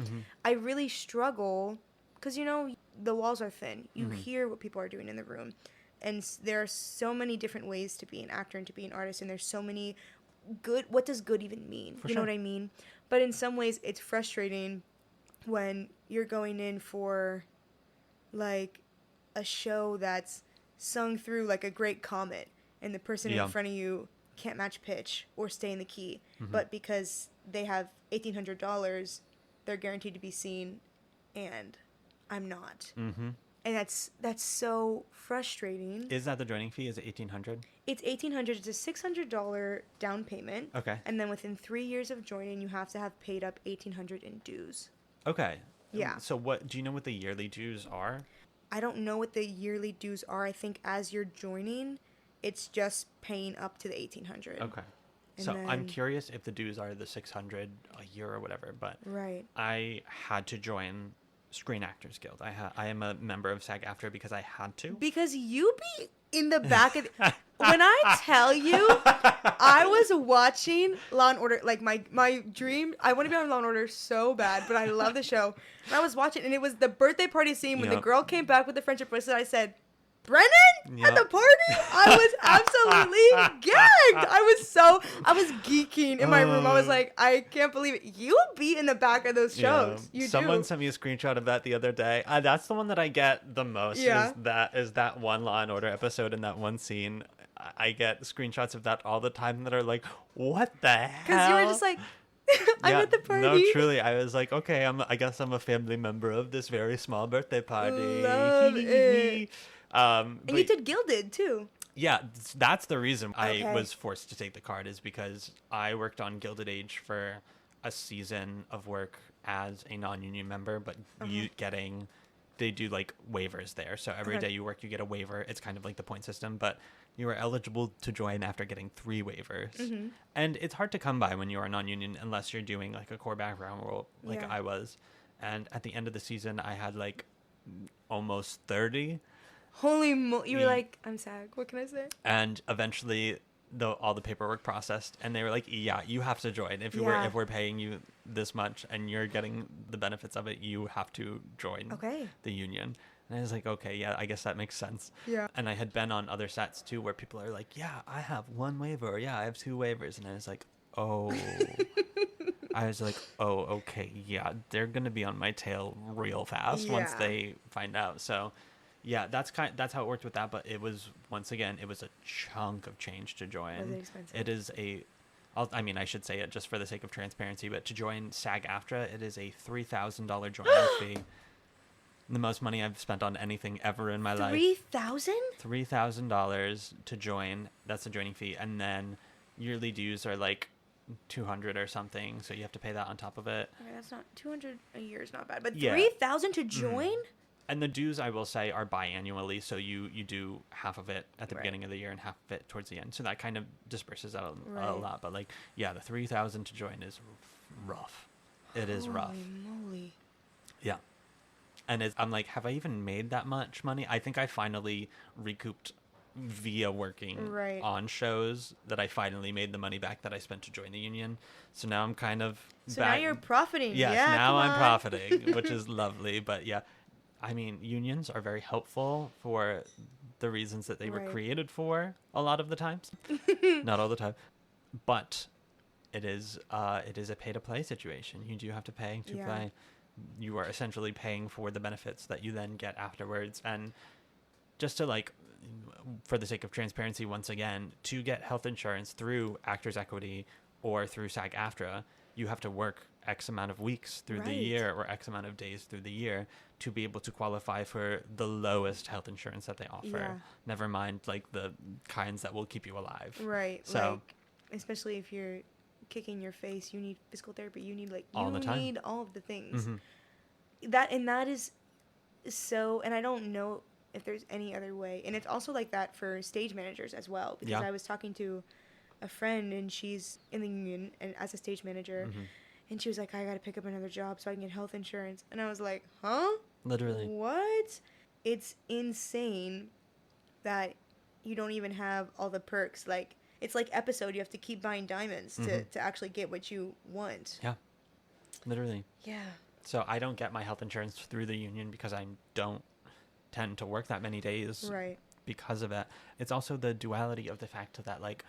I really struggle because, you know, the walls are thin. You hear what people are doing in the room. And there are so many different ways to be an actor and to be an artist. And there's so many good. What does good even mean? You know what I mean? But in some ways, it's frustrating when you're going in for, like, a show that's sung through like a great comet. And the person in front of you can't match pitch or stay in the key. But because they have $1,800, they're guaranteed to be seen. And I'm not. And that's so frustrating. Is that the joining fee? Is it $1,800? It's $1,800. It's a $600 down payment. Okay. And then within 3 years of joining, you have to have paid up $1,800 in dues. Okay. Yeah. So do you know what the yearly dues are? I don't know what the yearly dues are. I think as you're joining, it's just paying up to the $1,800. Okay. And so then, I'm curious if the dues are the $600 a year or whatever, but right. I had to join Screen Actors Guild. I am a member of SAG-AFTRA because I had to. Because you be in the back of when I tell you, I was watching Law and Order, like my dream. I want to be on Law and Order so bad, but I love the show. And I was watching, and it was the birthday party scene when the girl came back with the friendship bracelet. I said, Brennan at the party? I was absolutely gagged. I was geeking in my room. I was like, I can't believe it. You be in the back of those shows. You Someone sent me a screenshot of that the other day. That's the one that I get the most. Yeah. Is that one Law and Order episode in that one scene. I get screenshots of that all the time that are like, what the hell? Because you were just like, I'm at the party. No, truly, I was like, okay, I guess I'm a family member of this very small birthday party. Love it. And but you did Gilded too. Yeah, that's the reason I Okay. was forced to take the card, is because I worked on Gilded Age for a season of work as a non-union member, but they do like waivers there. So every day you work, you get a waiver. It's kind of like the point system, but you are eligible to join after getting 3 waivers. Mm-hmm. And it's hard to come by when you are non-union unless you're doing like a core background role like I was. And at the end of the season, I had like almost 30. Holy moly. You were like, I'm SAG. What can I say? And eventually all the paperwork processed, and they were like, yeah, you have to join. If we're paying you this much and you're getting the benefits of it, you have to join the union. And I was like, okay, yeah, I guess that makes sense. Yeah. And I had been on other sets too where people are like, yeah, I have 1 waiver, or yeah, I have 2 waivers. And I was like, oh. I was like, oh, okay, yeah, they're going to be on my tail real fast once they find out. So yeah, that's how it worked with that. But it was, once again, it was a chunk of change to join. Was it expensive? It is I should say it just for the sake of transparency, but to join SAG-AFTRA, it is a $3,000 joining fee. The most money I've spent on anything ever in my life. $3,000? $3,000 to join. That's the joining fee. And then yearly dues are like $200 or something. So you have to pay that on top of it. Okay, that's not $200 a year is not bad. But Yeah. $3,000 to join? And the dues, I will say, are biannually. So you do half of it at the beginning of the year and half of it towards the end. So that kind of disperses out a lot. But like, yeah, the $3,000 to join is rough. It is rough. Holy moly. Yeah. And I'm like, have I even made that much money? I think I finally recouped via working on shows that I finally made the money back that I spent to join the union. So now I'm kind of now you're profiting. Yes, yeah, now I'm profiting, which is lovely. But yeah, I mean, unions are very helpful for the reasons that they were created for a lot of the times. Not all the time. But it is a pay-to-play situation. You do have to pay to play. You are essentially paying for the benefits that you then get afterwards. And just to like, for the sake of transparency, once again, to get health insurance through Actors Equity or through SAG-AFTRA, you have to work X amount of weeks through the year or X amount of days through the year to be able to qualify for the lowest health insurance that they offer. Yeah. Never mind like the kinds that will keep you alive. Right. So, like, especially if you're kicking your face, you need physical therapy. You need all the time. need all of the things. Mm-hmm. That is so, and I don't know if there's any other way. And it's also like that for stage managers as well, because I was talking to a friend and she's in the union and as a stage manager, and she was like, I gotta pick up another job so I can get health insurance. And I was like, huh? Literally. What? It's insane that you don't even have all the perks. Like, it's like Episode. You have to keep buying diamonds to actually get what you want. Yeah. Literally. Yeah. So I don't get my health insurance through the union because I don't tend to work that many days because of it. It's also the duality of the fact that, like,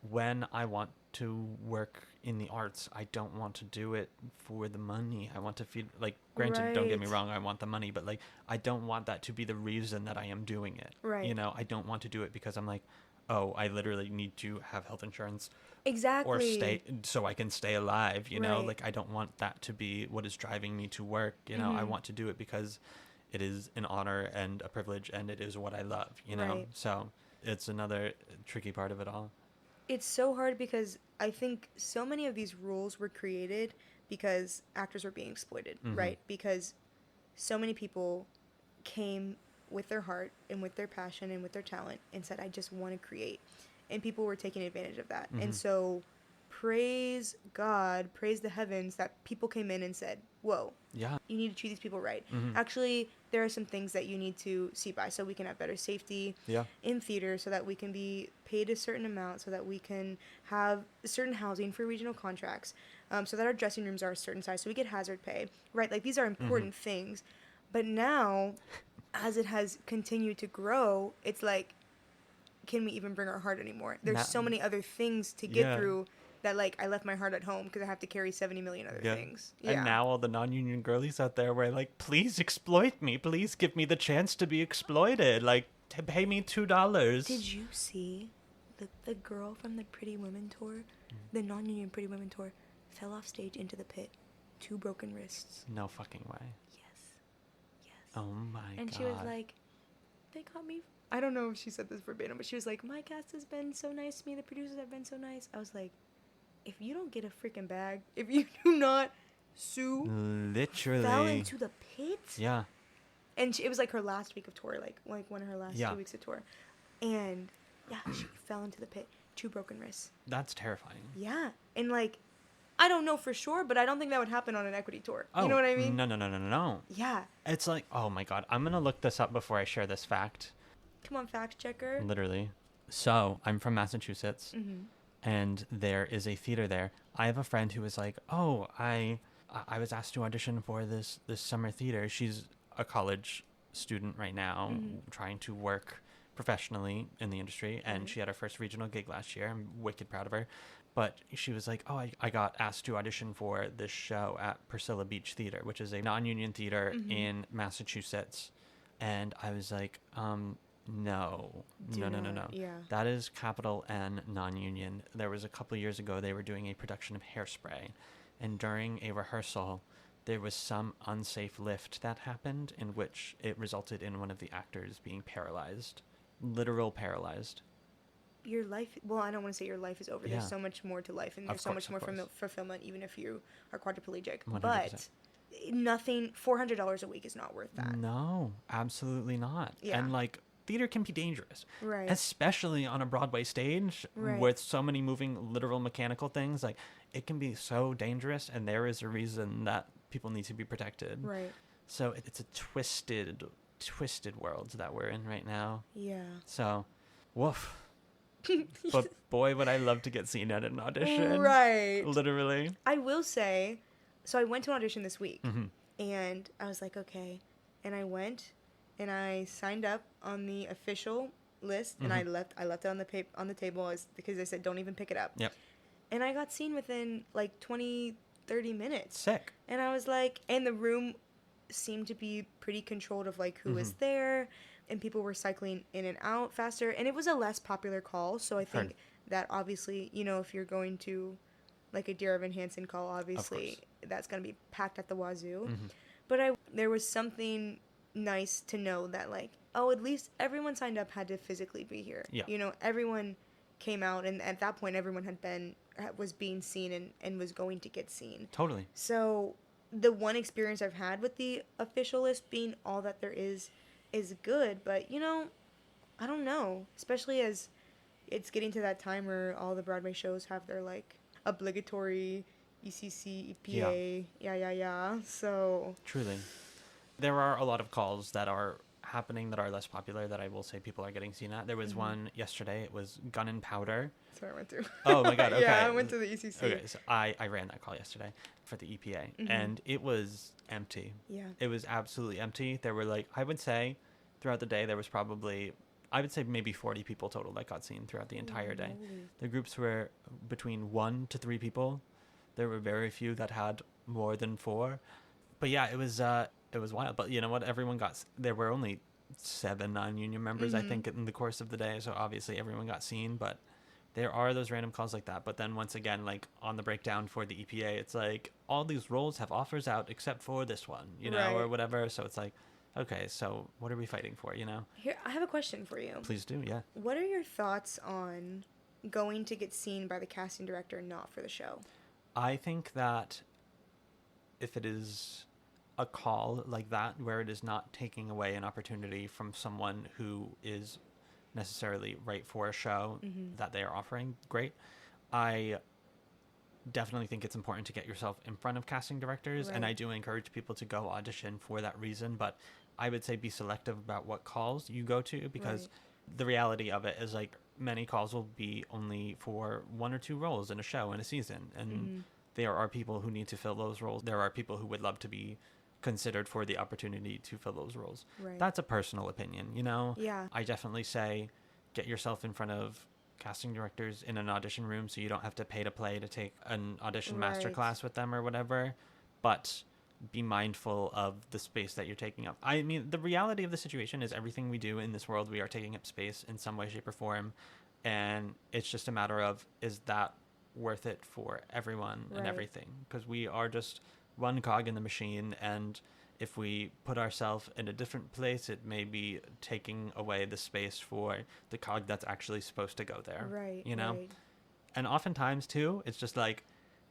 when I want to work in the arts, I don't want to do it for the money. I want to feed, like, granted, don't get me wrong, I want the money, but, like, I don't want that to be the reason that I am doing it. Right. You know, I don't want to do it because I'm like, oh, I literally need to have health insurance. Exactly. Or stay, so I can stay alive, you know? Like, I don't want that to be what is driving me to work, you know? I want to do it because it is an honor and a privilege, and it is what I love, you know? Right. So it's another tricky part of it all. It's so hard because I think so many of these rules were created because actors were being exploited, right? Because so many people came with their heart and with their passion and with their talent and said, I just want to create. And people were taking advantage of that. And so praise God, praise the heavens that people came in and said, whoa, Yeah. you need to treat these people right. Actually, there are some things that you need to see by so we can have better safety in theater, so that we can be paid a certain amount, so that we can have certain housing for regional contracts, so that our dressing rooms are a certain size, so we get hazard pay, right? Like, these are important things. But now, as it has continued to grow, it's like, can we even bring our heart anymore? There's so many other things to get through that, like, I left my heart at home because I have to carry 70 million other things. Yeah. And now all the non-union girlies out there were like, please exploit me. Please give me the chance to be exploited. Like, pay me $2. Did you see the girl from the Pretty Women tour, the non-union Pretty Women tour, fell off stage into the pit, 2 broken wrists? No fucking way. Yes. Oh my God. And she was like, they got me. I don't know if she said this verbatim, but she was like, my cast has been so nice to me. The producers have been so nice. I was like, if you don't get a freaking bag, if you do not sue, literally fell into the pit. Yeah. And it was like her last week of tour, like one of her last 2 weeks of tour. And yeah, she fell into the pit, 2 broken wrists. That's terrifying. Yeah. And like, I don't know for sure, but I don't think that would happen on an equity tour. Oh, you know what I mean? No. Yeah. It's like, oh my God, I'm going to look this up before I share this fact. Come on, fact checker. Literally. So I'm from Massachusetts. And there is a theater there. I have a friend who was like, oh, I was asked to audition for this summer theater. She's a college student right now, trying to work professionally in the industry. And she had her first regional gig last year. I'm wicked proud of her. But she was like, oh, I got asked to audition for this show at Priscilla Beach Theater, which is a non-union theater in Massachusetts. And I was like, no. Yeah. That is capital N non-union. There was a couple of years ago, they were doing a production of Hairspray. And during a rehearsal, there was some unsafe lift that happened in which it resulted in one of the actors being paralyzed. Literal paralyzed. Your life, well, I don't want to say your life is over. Yeah. There's so much more to life, and there's so much more fulfillment, even if you are quadriplegic. 100%. But nothing, $400 a week is not worth that. No, absolutely not. Yeah. And like, theater can be dangerous. Right. Especially on a Broadway stage with so many moving literal mechanical things. Like, it can be so dangerous, and there is a reason that people need to be protected. Right. So it's a twisted world that we're in right now. Yeah. So, woof. But boy, would I love to get seen at an audition. Right. Literally. I will say, so I went to an audition this week, and I was like, okay. And I went, and I signed up on the official list, and I left it on the table because they said, don't even pick it up. Yep. And I got seen within like 20, 30 minutes. Sick. And I was like, and the room seemed to be pretty controlled of like who was there, and people were cycling in and out faster, and it was a less popular call. So I think that obviously, you know, if you're going to like a Dear Evan Hansen call, obviously that's going to be packed at the wazoo. But there was something nice to know that like, oh, at least everyone signed up had to physically be here. Yeah. You know, everyone came out, and at that point everyone was being seen and was going to get seen. Totally. So the one experience I've had with the official list being all that there is good, but you know, I don't know, especially as it's getting to that time where all the Broadway shows have their like obligatory ECC, EPA, yeah. So truly, there are a lot of calls that are happening that are less popular that I will say people are getting seen at. There was one yesterday. It was Gun and Powder. That's what I went to. Oh my God. Okay. Yeah, I went to the ECC. Okay, so I ran that call yesterday for the EPA, and it was empty. Yeah. It was absolutely empty. There were like, I would say throughout the day, there was probably, I would say maybe 40 people total that got seen throughout the entire day. The groups were between 1 to 3 people. There were very few that had more than 4. But yeah, it was wild. But you know what? There were only 7 non-union members, I think, in the course of the day. So obviously everyone got seen, but there are those random calls like that. But then once again, like on the breakdown for the EPA, it's like all these roles have offers out except for this one, you know, or whatever. So it's like, okay, so what are we fighting for, you know? Here, I have a question for you. Please do, yeah. What are your thoughts on going to get seen by the casting director, not for the show? I think that if it is a call like that, where it is not taking away an opportunity from someone who is necessarily right for a show that they are offering, great. I definitely think it's important to get yourself in front of casting directors, and I do encourage people to go audition for that reason, but I would say be selective about what calls you go to, because the reality of it is, like, many calls will be only for 1 or 2 roles in a show in a season, and there are people who need to fill those roles. There are people who would love to be considered for the opportunity to fill those roles. That's a personal opinion, you know? Yeah. I definitely say get yourself in front of casting directors in an audition room so you don't have to pay to play to take an audition masterclass with them or whatever, but be mindful of the space that you're taking up. I mean, the reality of the situation is everything we do in this world, we are taking up space in some way, shape, or form, and it's just a matter of, is that worth it for everyone and everything? Because we are just one cog in the machine, and if we put ourselves in a different place, it may be taking away the space for the cog that's actually supposed to go there. You know? And oftentimes, too, it's just like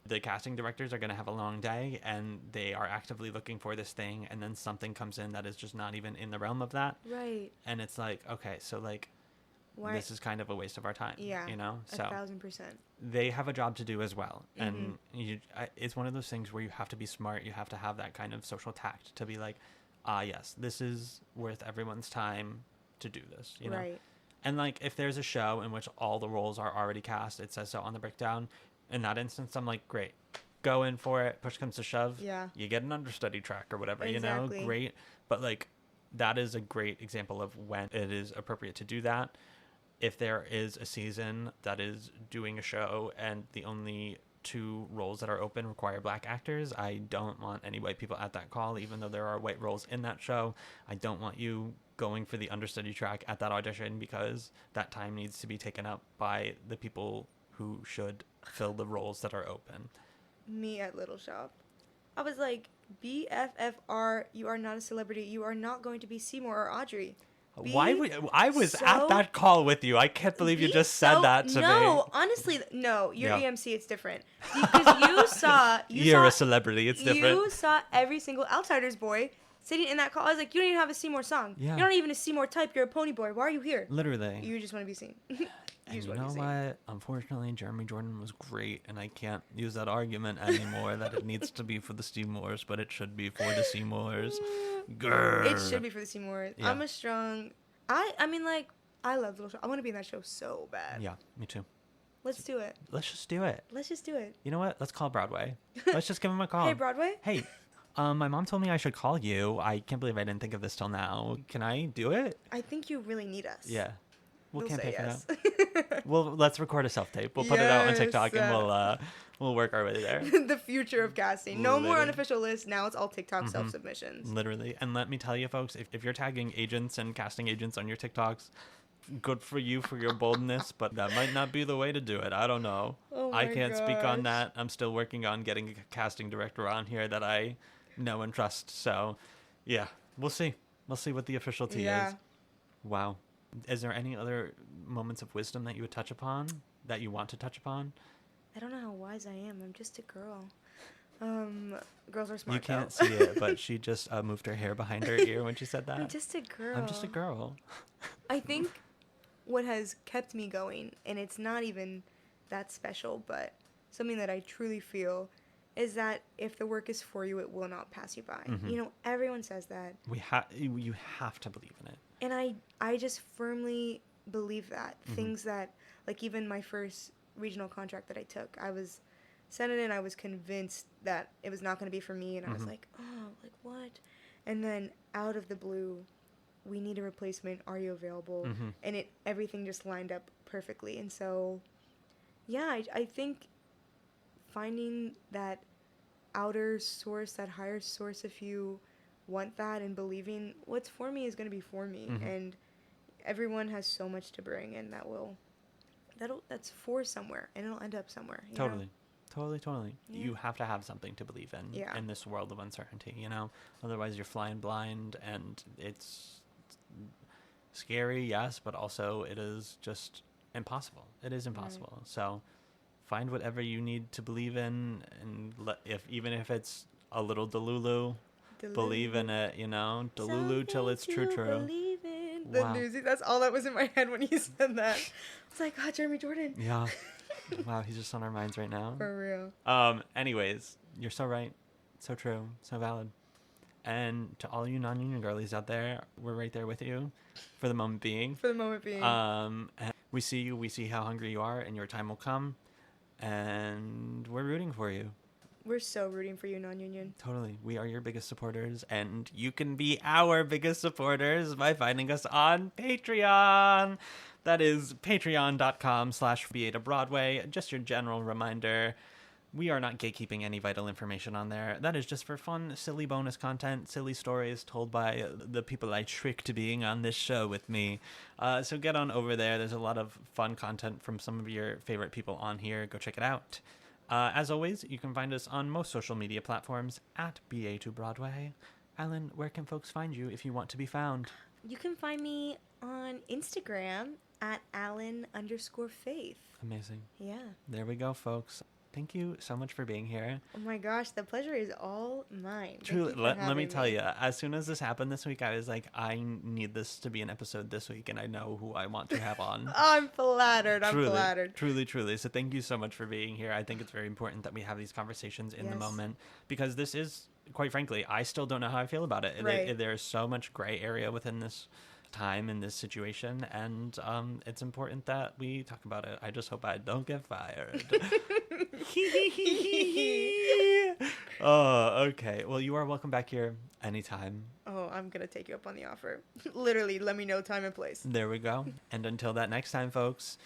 the casting directors are going to have a long day, and they are actively looking for this thing, and then something comes in that is just not even in the realm of that. And it's like, okay, so, like, this is kind of a waste of our time. You know? So 1,000%. they have a job to do as well. And it's one of those things where you have to be smart. You have to have that kind of social tact to be like, yes, this is worth everyone's time to do this, you know? And, like, if there's a show in which all the roles are already cast, it says so on the breakdown, in that instance, I'm like, great, go in for it. Push comes to shove. You get an understudy track or whatever, you know? Great. But, like, that is a great example of when it is appropriate to do that. If there is a season that is doing a show and the only 2 roles that are open require black actors, I don't want any white people at that call, even though there are white roles in that show. I don't want you going for the understudy track at that audition, because that time needs to be taken up by the people who should fill the roles that are open. Me at Little Shop, I was like, BFFR, you are not a celebrity. You are not going to be Seymour or Audrey. Why would I was at that call with you? I can't believe you just said that to me. No, honestly, no. You're EMC. It's different, because you saw. You're a celebrity. It's different. You saw every single Outsiders boy sitting in that call. I was like, you don't even have a Seymour song. You're not even a Seymour type. You're a pony boy. Why are you here? Literally. You just want to be seen. And you know what? Unfortunately, Jeremy Jordan was great, and I can't use that argument anymore that it needs to be for the Seymours, but it should be for the Seymours. Grr. It should be for the Seymours. Yeah. I'm a strong... I mean, like, I love Little Shop. I want to be in that show so bad. Yeah, me too. Let's do it. Let's just do it. Let's just do it. You know what? Let's call Broadway. Let's just give him a call. Hey, Broadway? Hey, my mom told me I should call you. I can't believe I didn't think of this till now. Can I do it? I think you really need us. Yeah. We'll campaign for that. Well, let's record a self-tape. We'll put it out on TikTok, and we'll work our way there. The future of casting. No more unofficial lists. Now it's all TikTok self-submissions. Literally. And let me tell you, folks, if you're tagging agents and casting agents on your TikToks, good for you for your boldness, but that might not be the way to do it. I don't know. I can't speak on that. I'm still working on getting a casting director on here that I know and trust. So, yeah, we'll see. We'll see what the official tea is. Wow. Is there any other moments of wisdom that you would touch upon, that you want to touch upon? I don't know how wise I am. I'm just a girl. Girls are smart. You can't see it, but she just moved her hair behind her ear when she said that. I'm just a girl. I'm just a girl. I think what has kept me going, and it's not even that special, but something that I truly feel, is that if the work is for you, it will not pass you by. You know, everyone says that. You have to believe in it. And I just firmly believe that. Things that, like, even my first regional contract that I took, I was sent it in, I was convinced that it was not going to be for me, and I was like, oh, like, what? And then out of the blue, we need a replacement, are you available? And everything just lined up perfectly. And so, yeah, I think finding that outer source, that higher source, if you want that, and believing what's for me is going to be for me. And everyone has so much to bring, and that's for somewhere, and it'll end up somewhere. You know? Totally. Yeah. You have to have something to believe in Yeah. in this world of uncertainty, you know? Otherwise, you're flying blind, and it's scary, yes, but also it is just impossible. It is impossible. Right. So find whatever you need to believe in, and even if it's a little delulu, believe in it, you know? Delulu till it's true. Believe in. The Wow. Newsies. That's all that was in my head when you said that. It's like, oh, Jeremy Jordan. Yeah. Wow, he's just on our minds right now. For real. Anyways, you're so right. So true. So valid. And to all you non-union girlies out there, we're right there with you for the moment being. For the moment being. And we see you. We see how hungry you are, and your time will come. And we're rooting for you. We're so rooting for you, non-union. Totally. We are your biggest supporters, and you can be our biggest supporters by finding us on Patreon. That is patreon.com/BA to Broadway. Just your general reminder. We are not gatekeeping any vital information on there. That is just for fun, silly bonus content, silly stories told by the people I trick to being on this show with me. So get on over there. There's a lot of fun content from some of your favorite people on here. Go check it out. As always, you can find us on most social media platforms at BA2Broadway. Allyn, where can folks find you if you want to be found? You can find me on Instagram at Allyn_Faith. Amazing. Yeah. There we go, folks. Thank you so much for being here. Oh my gosh, the pleasure is all mine. Truly, let me tell you, as soon as this happened this week, I was like, I need this to be an episode this week, and I know who I want to have on. I'm flattered. Truly, I'm flattered. Truly. So thank you so much for being here. I think it's very important that we have these conversations in the moment, because this is, quite frankly, I still don't know how I feel about it. Right. There's so much gray area within this time in this situation, and it's important that we talk about it. I just hope I don't get fired. Oh, okay. Well, you are welcome back here anytime. Oh, I'm going to take you up on the offer. Literally, let me know time and place. There we go. And until that next time, folks,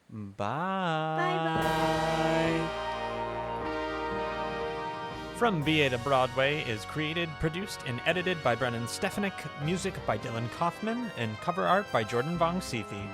bye. Bye-bye. From BA to Broadway is created, produced, and edited by Brennan Stefanik, music by Dylan Kaufman, and cover art by Jordan Vongsithi.